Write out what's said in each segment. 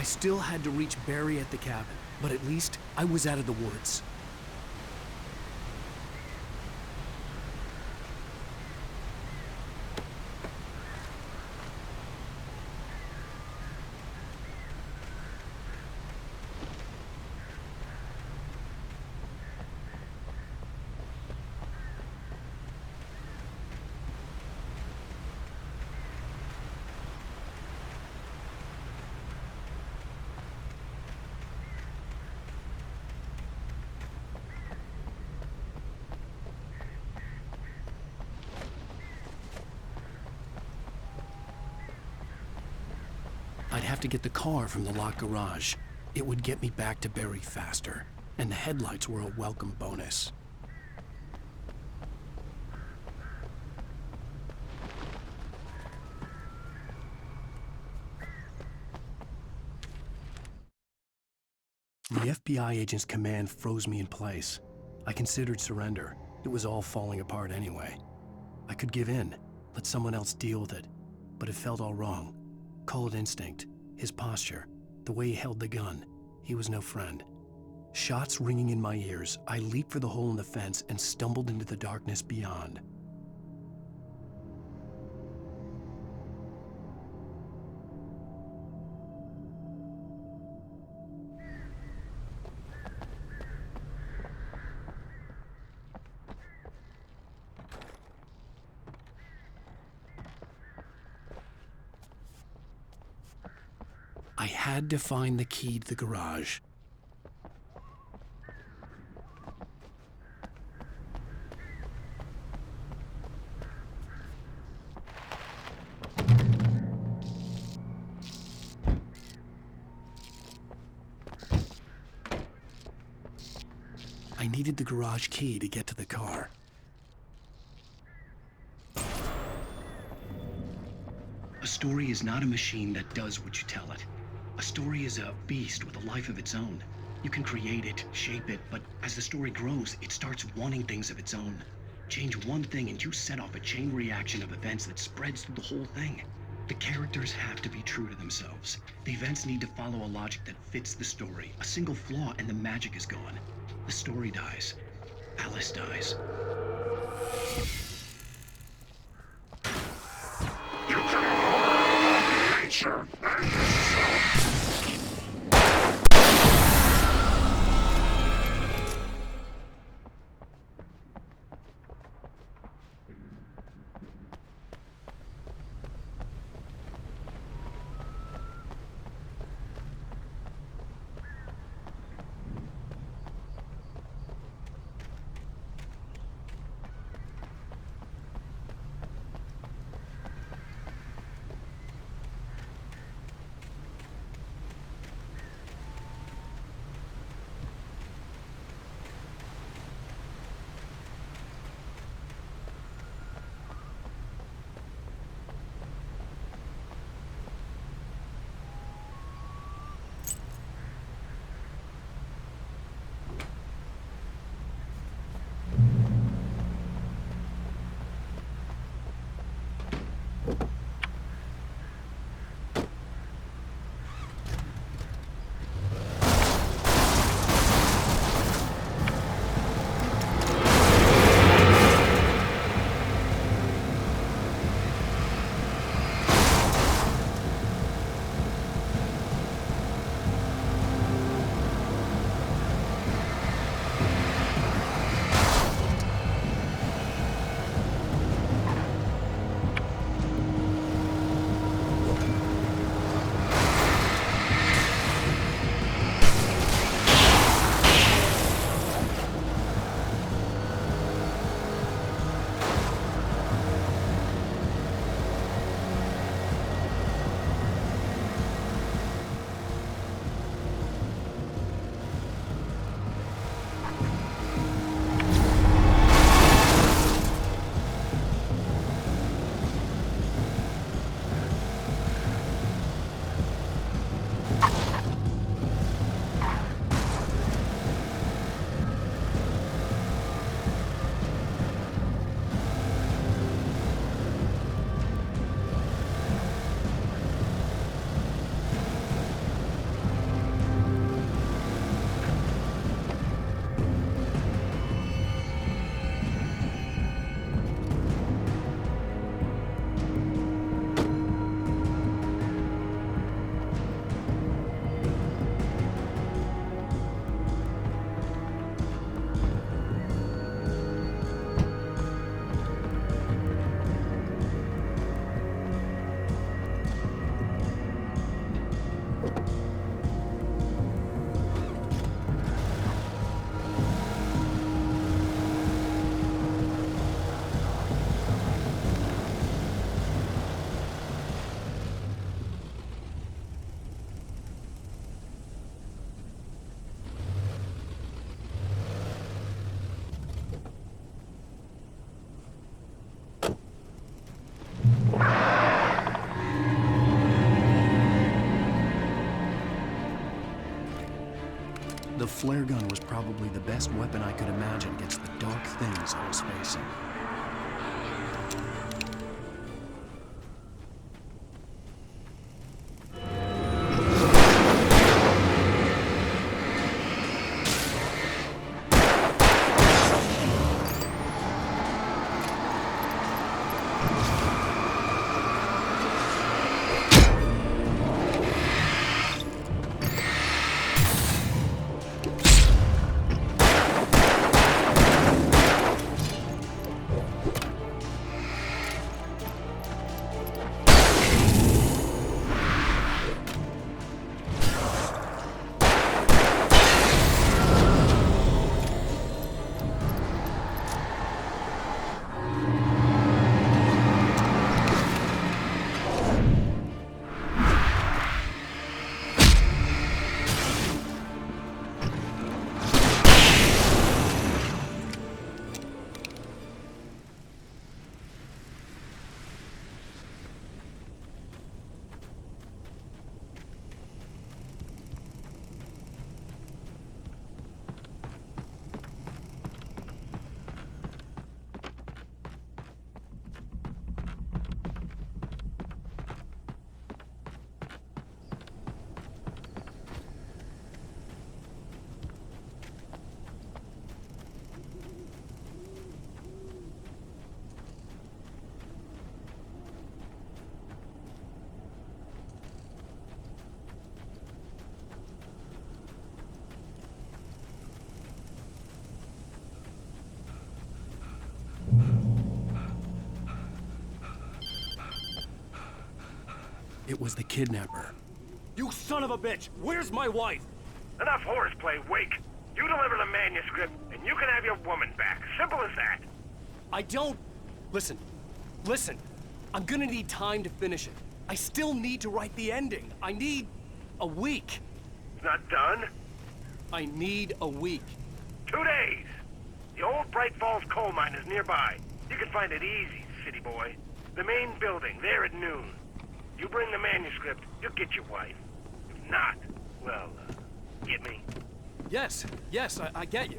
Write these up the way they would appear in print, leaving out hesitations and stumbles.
still had to reach Barry at the cabin, but at least I was out of the woods. I'd have to get the car from the locked garage. It would get me back to Barry faster, and the headlights were a welcome bonus. The FBI agent's command froze me in place. I considered surrender. It was all falling apart anyway. I could give in, let someone else deal with it, but it felt all wrong. Call it instinct, his posture, the way he held the gun. He was no friend. Shots ringing in my ears, I leaped for the hole in the fence and stumbled into the darkness beyond. I had to find the key to the garage. I needed the garage key to get to the car. A story is not a machine that does what you tell it. A story is a beast with a life of its own. You can create it, shape it, but as the story grows, it starts wanting things of its own. Change one thing and you set off a chain reaction of events that spreads through the whole thing. The characters have to be true to themselves. The events need to follow a logic that fits the story. A single flaw and the magic is gone. The story dies. Alice dies. You can hold nature and yourself. flare gun was probably the best weapon I could imagine against the dark things I was facing. It was the kidnapper. You son of a bitch! Where's my wife? Enough horseplay, Wake. You deliver the manuscript, and you can have your woman back. Simple as that. I don't... Listen. I'm gonna need time to finish it. I still need to write the ending. I need a week. It's not done. I need a week. 2 days. The old Bright Falls coal mine is nearby. You can find it easy, city boy. The main building, there at noon. You bring the manuscript, you'll get your wife. If not, well, get me. Yes, I get you.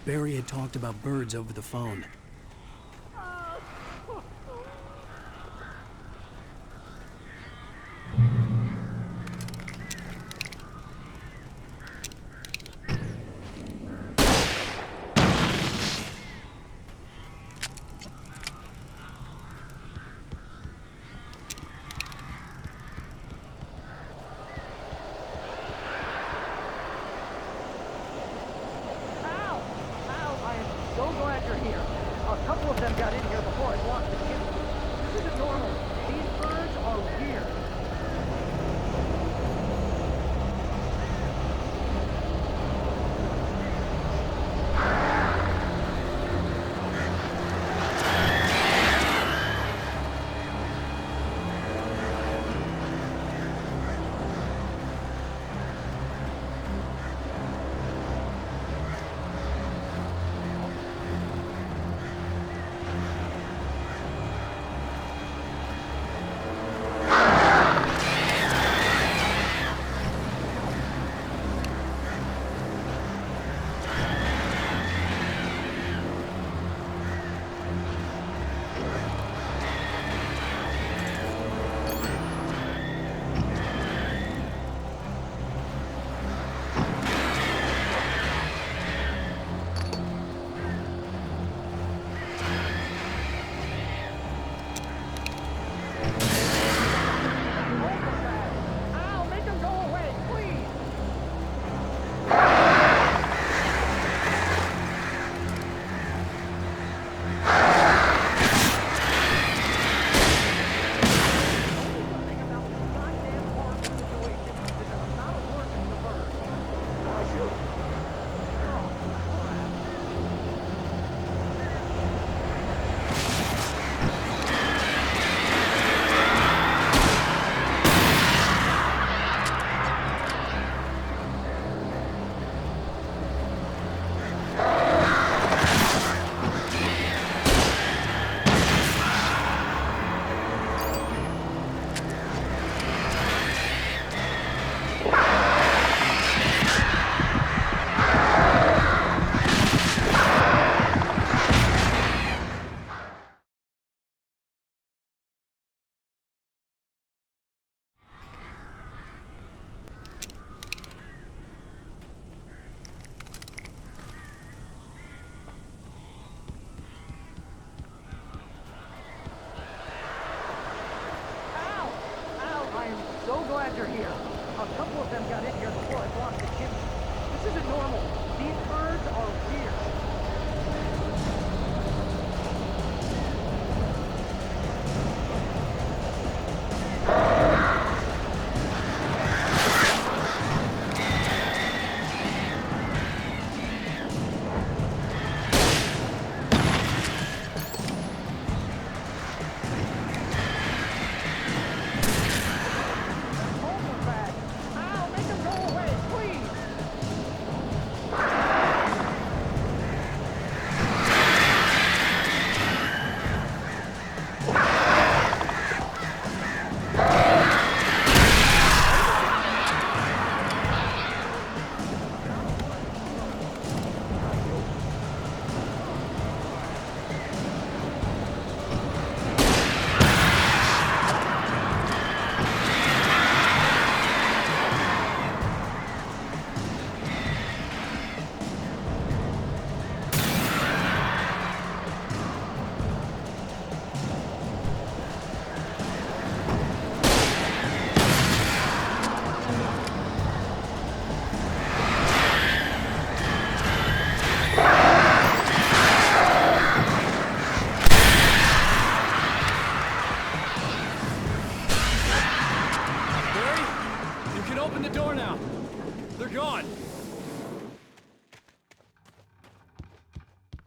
Barry had talked about birds over the phone. So glad you're here. A couple of them got in here before I lost the kid. This isn't normal. These birds are weird. glad you're here. A couple of them got in here before I blocked the chimney. This isn't normal. These birds are weird.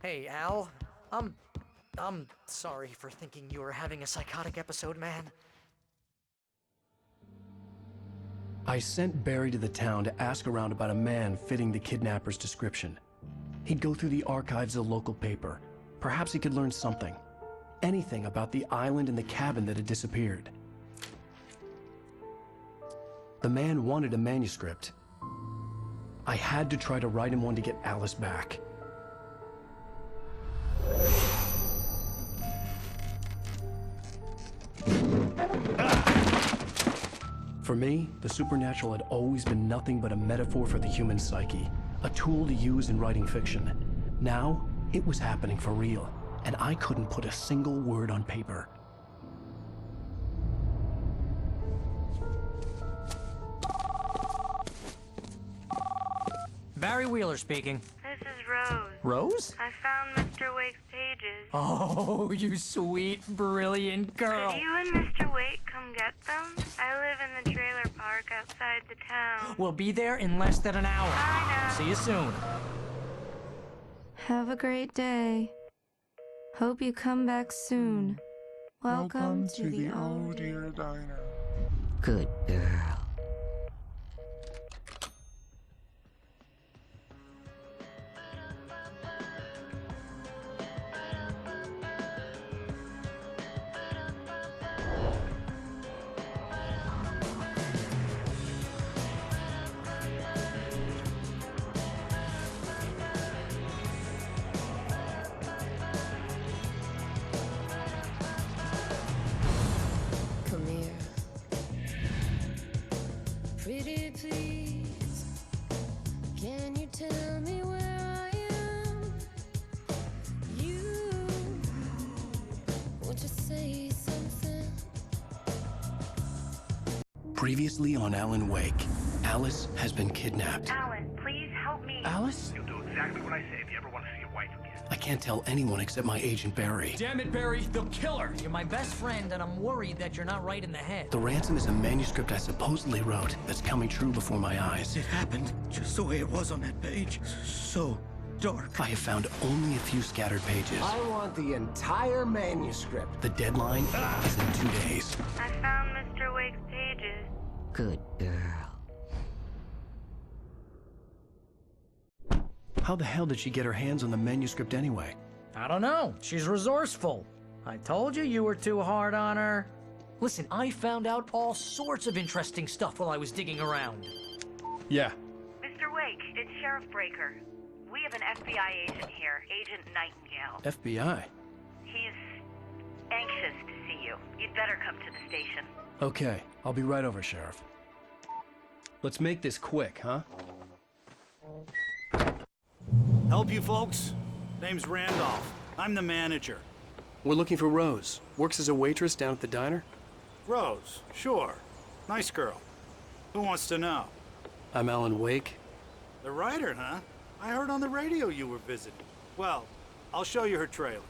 Hey, Al. I'm sorry for thinking you were having a psychotic episode, man. I sent Barry to the town to ask around about a man fitting the kidnapper's description. He'd go through the archives of the local paper. Perhaps he could learn something. Anything about the island and the cabin that had disappeared. The man wanted a manuscript. I had to try to write him one to get Alice back. For me, the supernatural had always been nothing but a metaphor for the human psyche, a tool to use in writing fiction. Now, it was happening for real, and I couldn't put a single word on paper. Barry Wheeler speaking. This is Rose. Rose? I found Mr. Wake's pages. Oh, you sweet, brilliant girl. Could you and Mr. Wake come get them? I live in the trailer park outside the town. We'll be there in less than an hour. I know. See you soon. Have a great day. Hope you come back soon. Welcome to the Oh Dear Diner. Good girl. Come here. Pretty please, can you tell me where I am? You, won't you say something? Previously on Alan Wake, Alice has been kidnapped. Alan, please help me. Alice? You'll do exactly what I say if you ever want to see your wife again. I can't tell anyone except my agent Barry. Damn it, Barry, they'll kill her! You're my best friend, and I'm worried that you're not right in the head. The ransom is a manuscript I supposedly wrote that's coming true before my eyes. It happened just the way it was on that page. So dark. I have found only a few scattered pages. I want the entire manuscript. The deadline is in 2 days. I found Mr. Wake's pages. Good girl. How the hell did she get her hands on the manuscript anyway? I don't know. She's resourceful. I told you you were too hard on her. Listen, I found out all sorts of interesting stuff while I was digging around. Yeah. Mr. Wake, it's Sheriff Breaker. We have an FBI agent here, Agent Nightingale. FBI? He's anxious to see you. You'd better come to the station. Okay, I'll be right over, Sheriff. Let's make this quick, huh? Help you folks? Name's Randolph. I'm the manager. We're looking for Rose. Works as a waitress down at the diner. Rose, sure. Nice girl. Who wants to know? I'm Alan Wake. The writer, huh? I heard on the radio you were visiting. Well, I'll show you her trailer.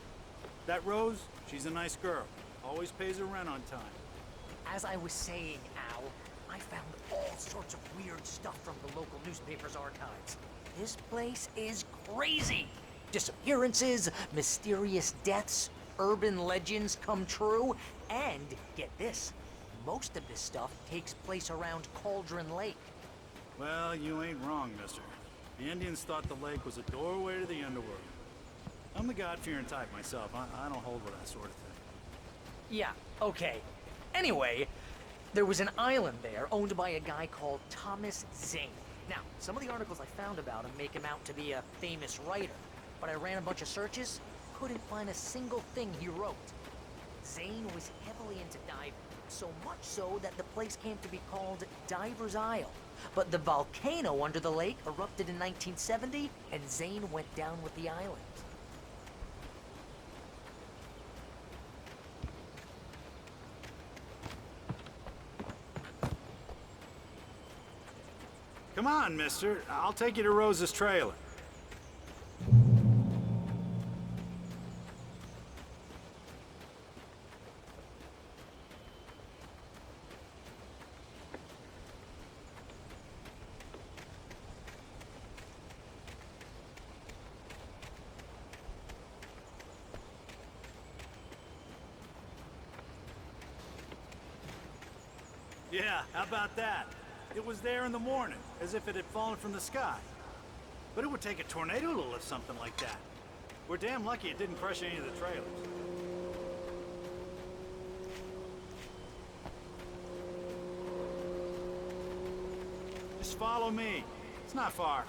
That Rose, she's a nice girl. Always pays her rent on time. As I was saying, Al, I found all sorts of weird stuff from the local newspaper's archives. This place is crazy. Disappearances, mysterious deaths, urban legends come true, and get this, most of this stuff takes place around Cauldron Lake. Well, you ain't wrong, mister. The Indians thought the lake was a doorway to the underworld. I'm the God-fearing type myself. I don't hold with that sort of thing. Yeah, okay. Anyway, there was an island there owned by a guy called Thomas Zane. Now, some of the articles I found about him make him out to be a famous writer, but I ran a bunch of searches, couldn't find a single thing he wrote. Zane was heavily into diving, so much so that the place came to be called Diver's Isle. But the volcano under the lake erupted in 1970, and Zane went down with the island. Come on, mister. I'll take you to Rose's trailer. Yeah, how about that? It was there in the morning, as if it had fallen from the sky. But it would take a tornado to lift something like that. We're damn lucky it didn't crush any of the trailers. Just follow me. It's not far.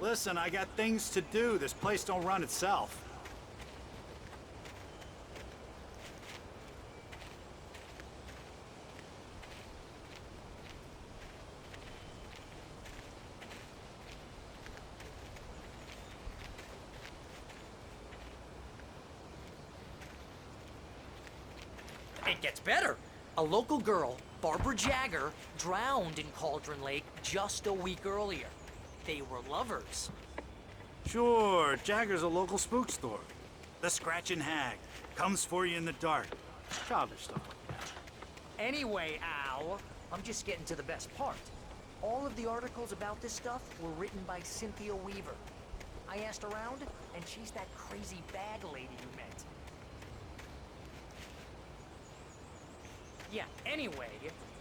Listen, I got things to do. This place don't run itself. It gets better. A local girl, Barbara Jagger, drowned in Cauldron Lake just a week earlier. They were lovers. Sure, Jagger's a local spook store. The Scratching Hag. Comes for you in the dark. Childish stuff like that. Anyway, Al, I'm just getting to the best part. All of the articles about this stuff were written by Cynthia Weaver. I asked around, and she's that crazy bag lady you met. Yeah, anyway,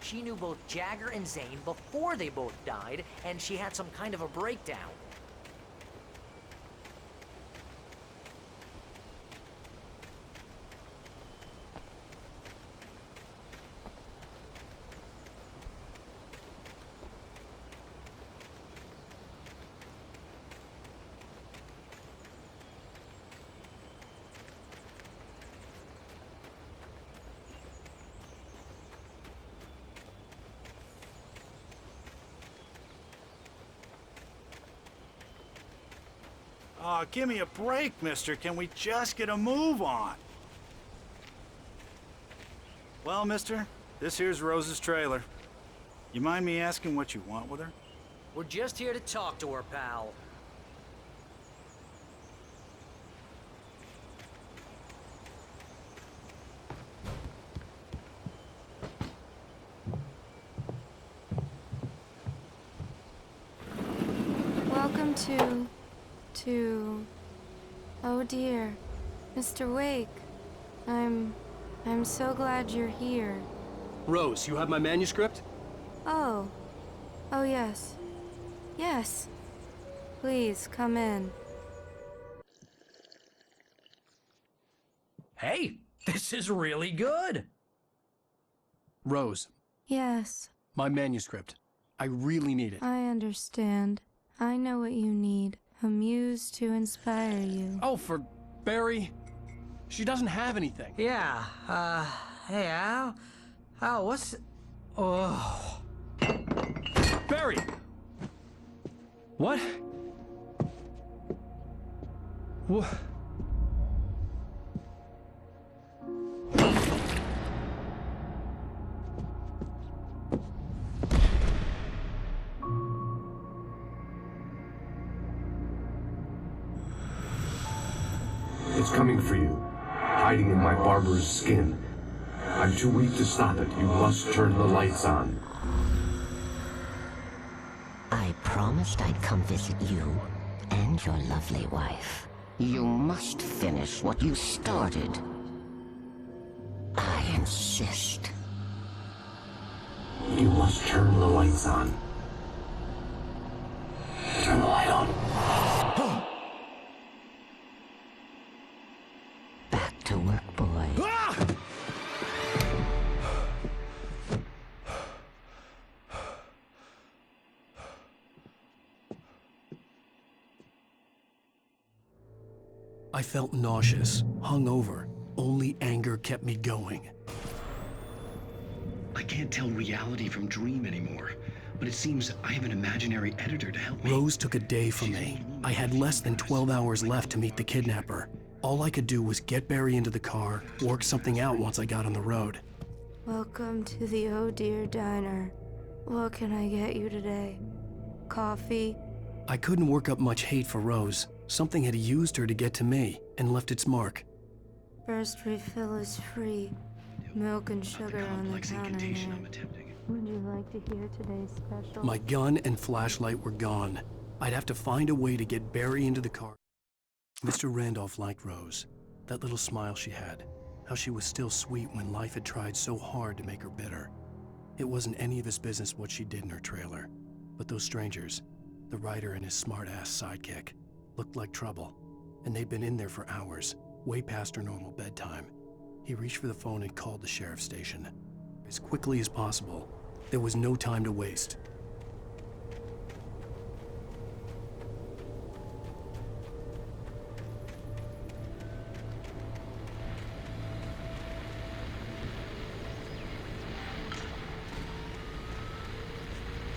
she knew both Jagger and Zane before they both died, and she had some kind of a breakdown. Aw, give me a break, mister. Can we just get a move on? Well, mister, this here's Rose's trailer. You mind me asking what you want with her? We're just here to talk to her, pal. Welcome to... Oh dear, Mr. Wake. I'm so glad you're here. Rose, you have my manuscript? Oh. Oh yes. Yes. Please, come in. Hey, This is really good. Rose, Yes, my manuscript. I really need it. I understand. I know what you need. A muse to inspire you. Oh, for Barry? She doesn't have anything. Yeah, hey, Al? Al, what's... Oh... Barry! What? What? It's coming for you, hiding in my barber's skin. I'm too weak to stop it. You must turn the lights on. I promised I'd come visit you and your lovely wife. You must finish what you started. I insist. You must turn the lights on. Turn the light on. Back to work, boy. I felt nauseous, hungover. Only anger kept me going. I can't tell reality from dream anymore, but it seems I have an imaginary editor to help me. Rose took a day from me. I had less than 12 hours left to meet the kidnapper. All I could do was get Barry into the car, work something out once I got on the road. Welcome to the Oh Dear Diner. What can I get you today? Coffee? I couldn't work up much hate for Rose. Something had used her to get to me and left its mark. First refill is free. Milk and sugar on the counter there. Would you like to hear today's special? My gun and flashlight were gone. I'd have to find a way to get Barry into the car. Mr. Randolph liked Rose. That little smile she had. How she was still sweet when life had tried so hard to make her bitter. It wasn't any of his business what she did in her trailer. But those strangers, the writer and his smart-ass sidekick, looked like trouble. And they'd been in there for hours, way past her normal bedtime. He reached for the phone and called the sheriff's station. As quickly as possible. There was no time to waste.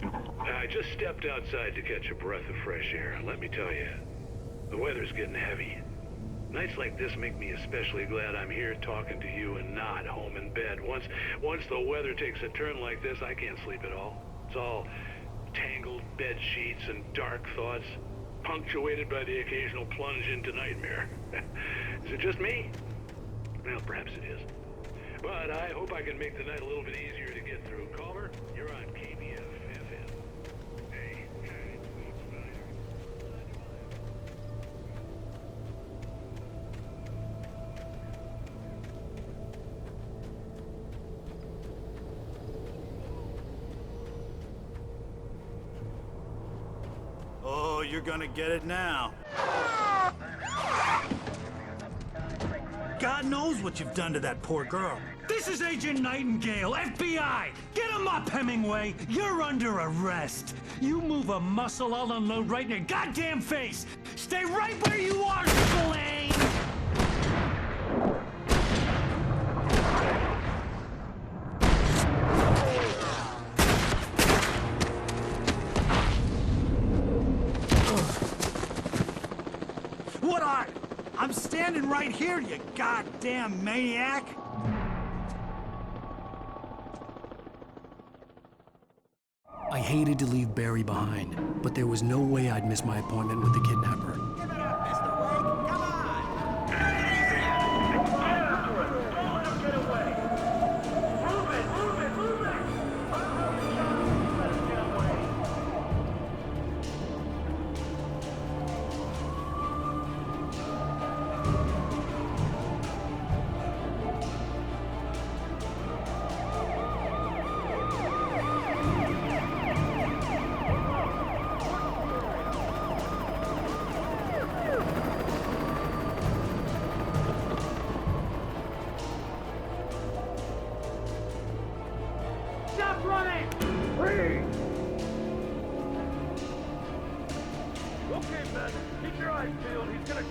I just stepped outside to catch a breath of fresh air. Let me tell you, the weather's getting heavy. Nights like this make me especially glad I'm here talking to you and not home in bed. Once the weather takes a turn like this, I can't sleep at all. It's all tangled bed sheets and dark thoughts, punctuated by the occasional plunge into nightmare. Is it just me? Well, perhaps it is. But I hope I can make the night a little bit easier to get through. Caller, you're on KBF FM. Hey. Oh, you're gonna get it now. God knows what you've done to that poor girl. This is Agent Nightingale, FBI! Get him up, Hemingway! You're under arrest! You move a muscle, I'll unload right in your goddamn face! Stay right where you are, Spillane! What are you? I'm standing right here, you goddamn maniac! I hated to leave Barry behind, but there was no way I'd miss my appointment with the kidnapper.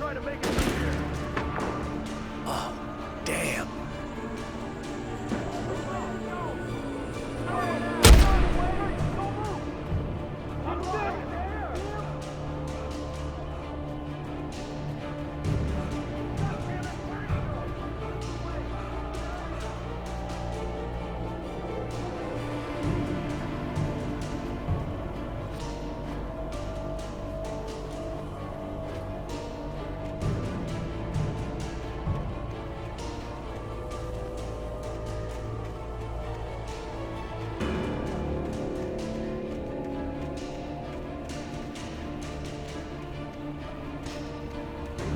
try to make it through here. Oh, damn.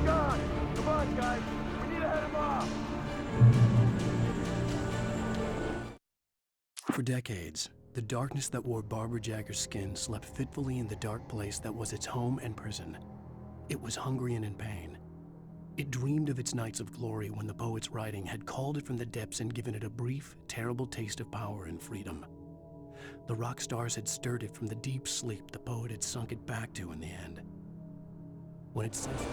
Gone! Come on, guys! We need to head him off! For decades, the darkness that wore Barbara Jagger's skin slept fitfully in the dark place that was its home and prison. It was hungry and in pain. It dreamed of its nights of glory when the poet's writing had called it from the depths and given it a brief, terrible taste of power and freedom. The rock stars had stirred it from the deep sleep the poet had sunk it back to in the end. When it sensed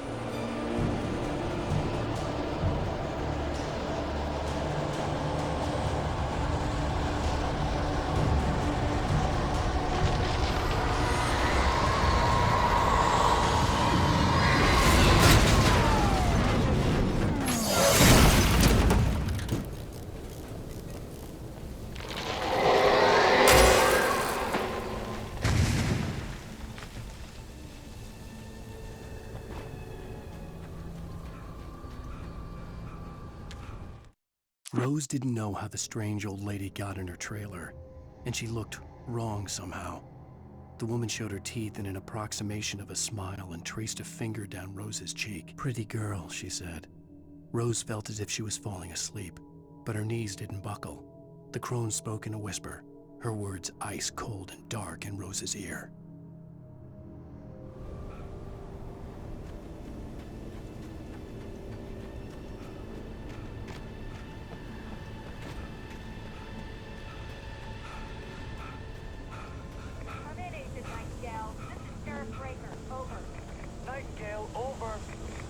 Rose didn't know how the strange old lady got in her trailer, and she looked wrong somehow. The woman showed her teeth in an approximation of a smile and traced a finger down Rose's cheek. "Pretty girl," she said. Rose felt as if she was falling asleep, but her knees didn't buckle. The crone spoke in a whisper, her words ice cold and dark in Rose's ear. Come in, Agent Nightingale. This is Sheriff Breaker. Over. Nightingale, over.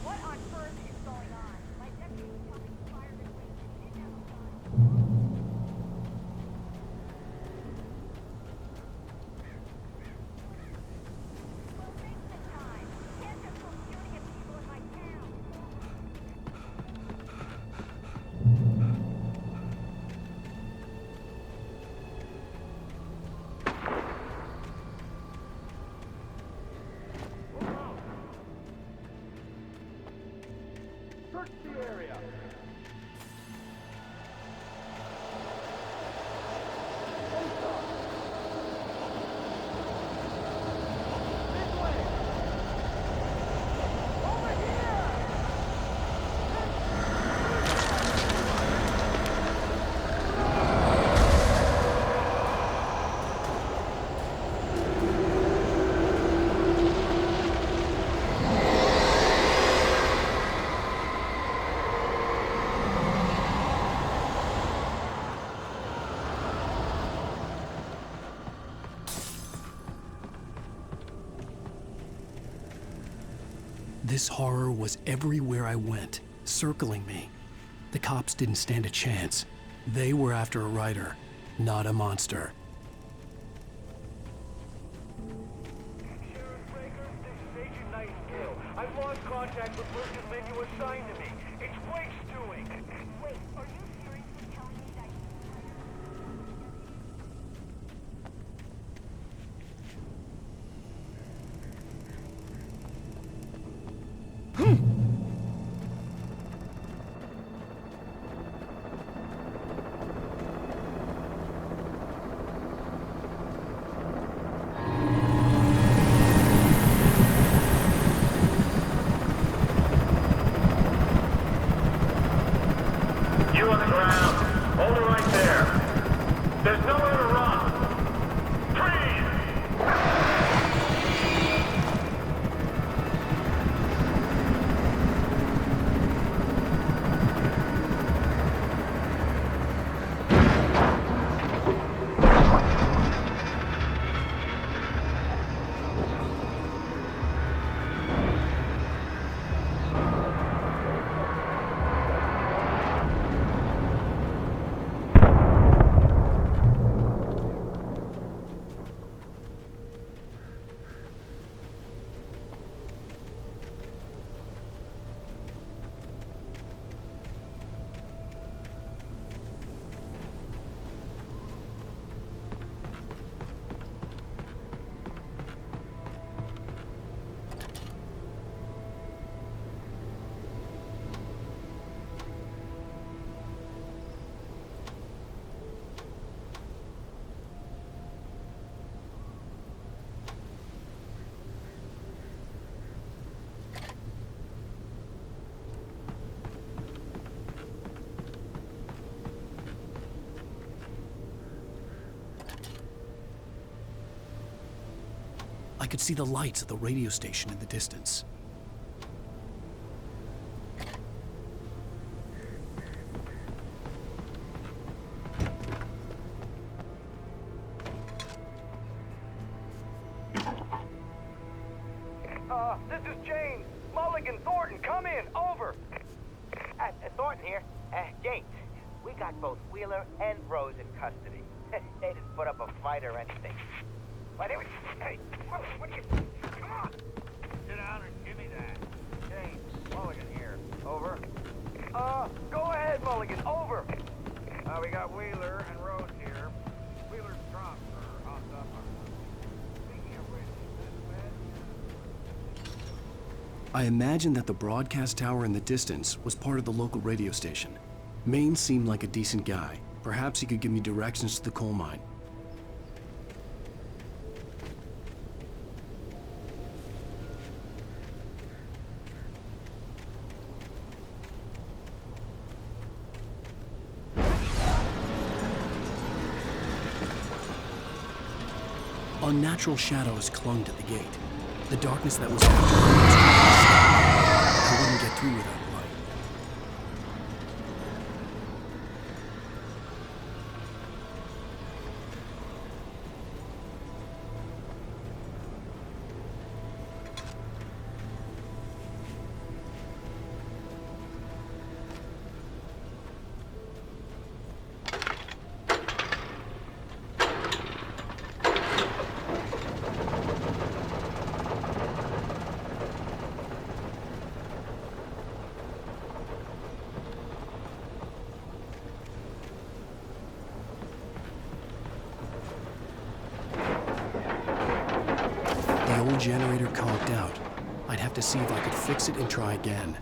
What on earth is going on? My deputy's coming to fire this way. He didn't have a gun. Well, take the time. You can't just go shooting at people in my town. Search the area! This way! Over here! This horror was everywhere I went, circling me. The cops didn't stand a chance. They were after a writer, not a monster. Sheriff Breaker, this is Agent Nightingale. I've lost contact with Lucas men you assigned to me. It's Blake's doing. Wait, are you seriously telling me that You on the ground. Hold it right there. There's nowhere to run. Freeze! I could see the lights of the radio station in the distance. This is James. Mulligan, Thornton, come in. Over. Thornton here. James, we got both Wheeler and Rose in custody. They didn't put up a fight or anything. But it was... Hey, what are you... Come on! Sit down and give me that. James, Mulligan here. Over. Go ahead, Mulligan. Over. We got Wheeler and Rose here. Wheeler's dropped or hopped up. Speaking of which, I imagined that the broadcast tower in the distance was part of the local radio station. Maine seemed like a decent guy. Perhaps he could give me directions to the coal mine. Unnatural shadows clung to the gate. The darkness that was after me was I wouldn't get through without light. The old generator conked out. I'd have to see if I could fix it and try again.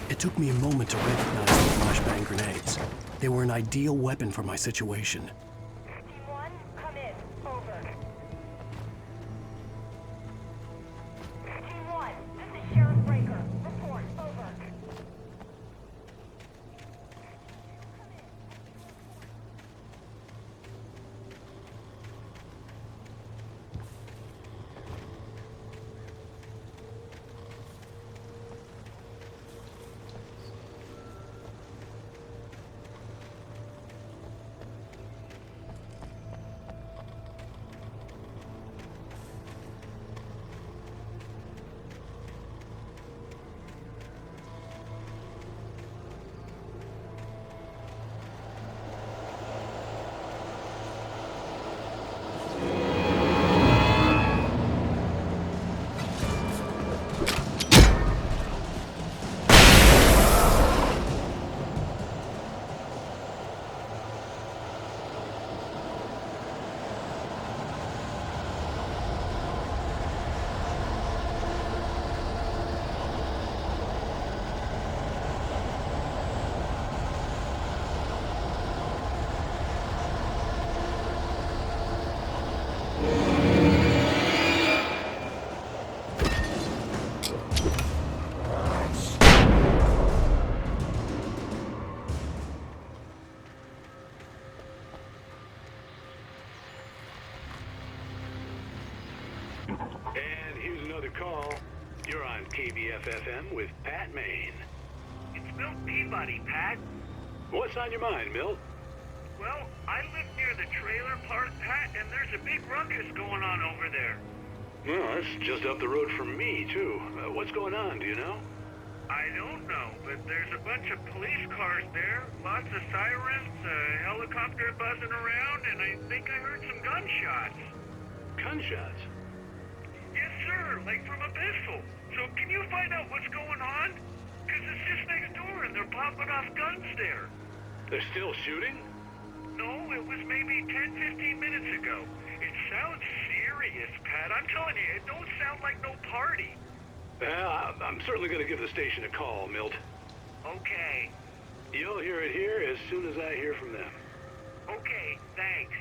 It took me a moment to recognize the flashbang grenades. They were an ideal weapon for my situation. Team 1, come in. Over. Team 1, this is Sheriff Breaker. Report. Over. on KBFFM with Pat Maine. It's Milt Peabody, Pat. What's on your mind, Milt? Well, I live near the trailer park, Pat, and there's a big ruckus going on over there. Well, that's just up the road from me, too. What's going on, do you know? I don't know, but there's a bunch of police cars there, lots of sirens, a helicopter buzzing around, and I think I heard some gunshots. Gunshots? Yes, sir, like from a pistol. So can you find out what's going on? Because it's just next door and they're popping off guns there. They're still shooting? No, it was maybe 10-15 minutes ago. It sounds serious, Pat. I'm telling you, it don't sound like no party. I'm certainly going to give the station a call, Milt. Okay. You'll hear it here as soon as I hear from them. Okay, thanks.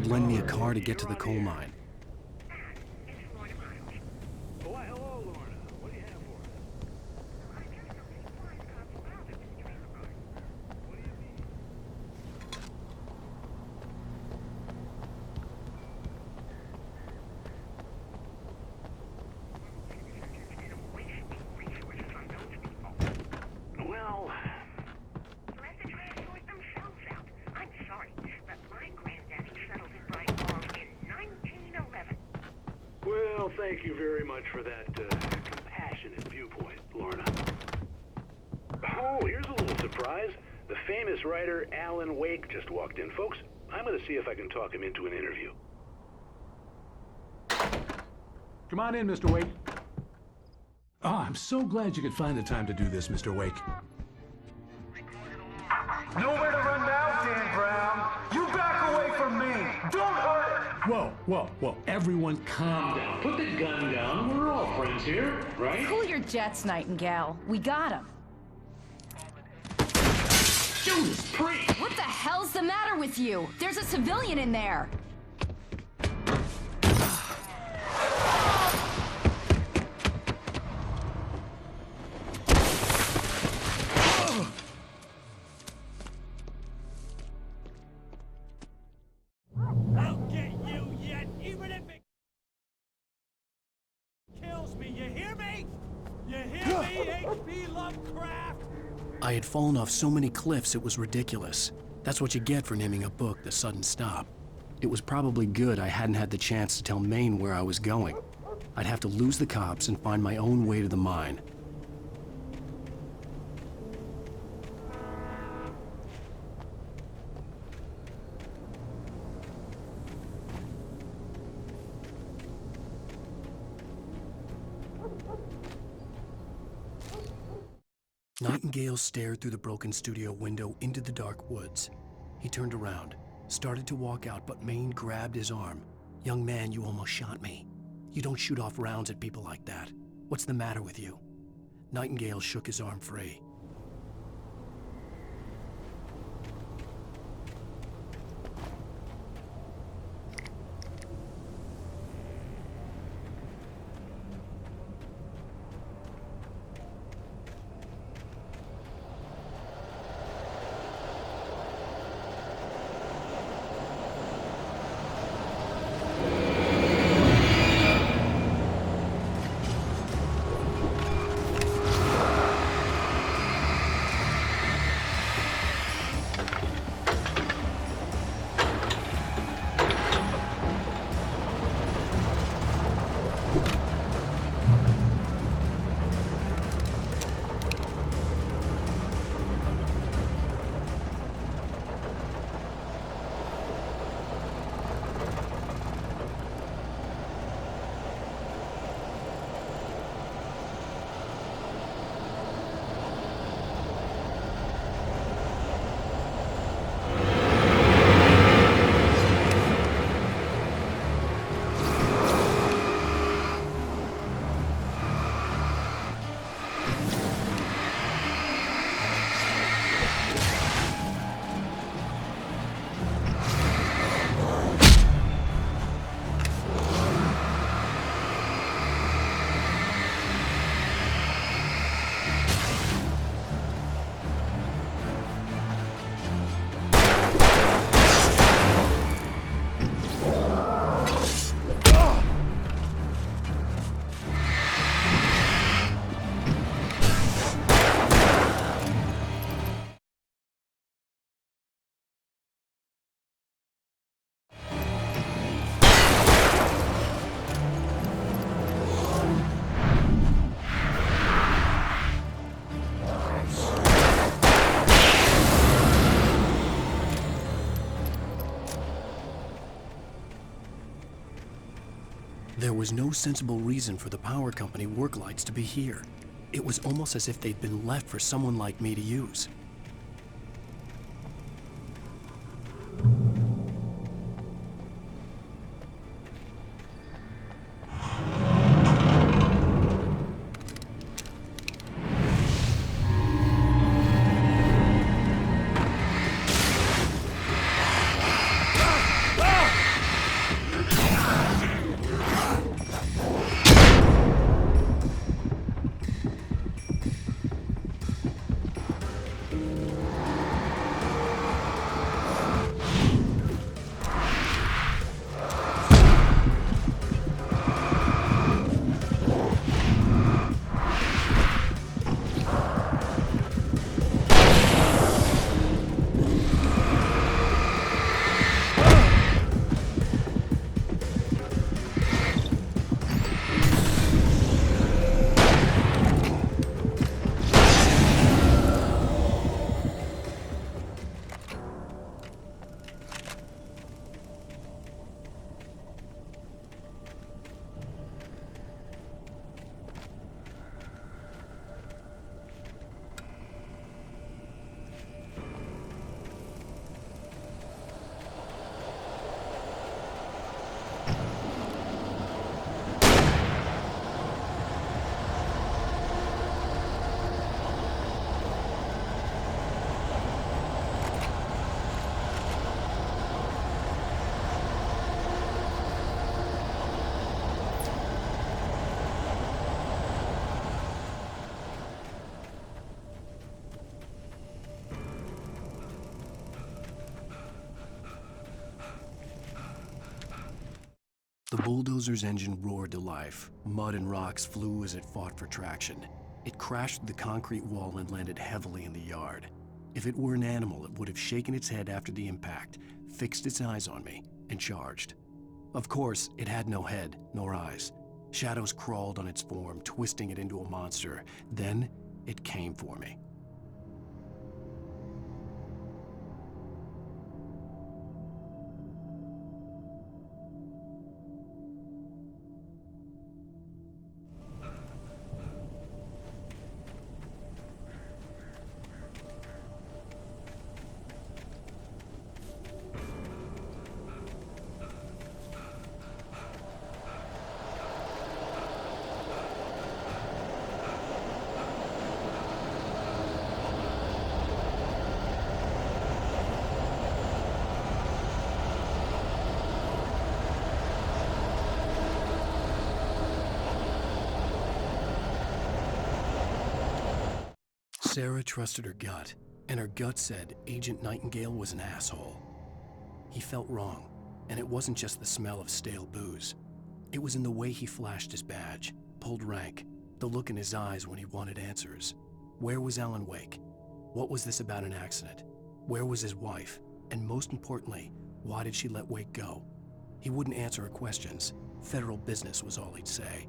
he'd lend me a car to get to the coal mine. Why, hello, Lorna. What do you have for us? Well, Let the trash sort themselves out. I'm sorry, but my granddaddy settled in Bright Falls in 1911. well, thank you very much for that compassionate viewpoint, Lorna. Oh, here's a little surprise. The famous writer Alan Wake just walked in. Folks, I'm going to see if I can talk him into an interview. Come on in, Mr. Wake. Oh, I'm so glad you could find the time to do this, Mr. Wake. Nowhere to run now, Dan Brown. You back away from me. Don't hurt it. Whoa. Everyone calm down. Put the gun down. We're all friends here, right? Cool your jets, Nightingale. We got him. Judas Priest! What the hell's the matter with you? There's a civilian in there. I'll get you yet, even if it kills me. You hear me? You hear me, H.P. Lovecraft? I had fallen off so many cliffs it was ridiculous. That's what you get for naming a book The Sudden Stop. It was probably good I hadn't had the chance to tell Maine where I was going. I'd have to lose the cops and find my own way to the mine. Nightingale stared through the broken studio window into the dark woods. He turned around, started to walk out, but Maine grabbed his arm. "Young man, you almost shot me. You don't shoot off rounds at people like that. What's the matter with you?" Nightingale shook his arm free. There was no sensible reason for the power company work lights to be here. It was almost as if they'd been left for someone like me to use. The bulldozer's engine roared to life. Mud and rocks flew as it fought for traction. It crashed through the concrete wall and landed heavily in the yard. If it were an animal, it would have shaken its head after the impact, fixed its eyes on me, and charged. Of course, it had no head, nor eyes. Shadows crawled on its form, twisting it into a monster. Then, it came for me. Sarah trusted her gut, and her gut said Agent Nightingale was an asshole. He felt wrong, and it wasn't just the smell of stale booze. It was in the way he flashed his badge, pulled rank, the look in his eyes when he wanted answers. Where was Alan Wake? What was this about an accident? Where was his wife? And most importantly, why did she let Wake go? He wouldn't answer her questions. Federal business was all he'd say.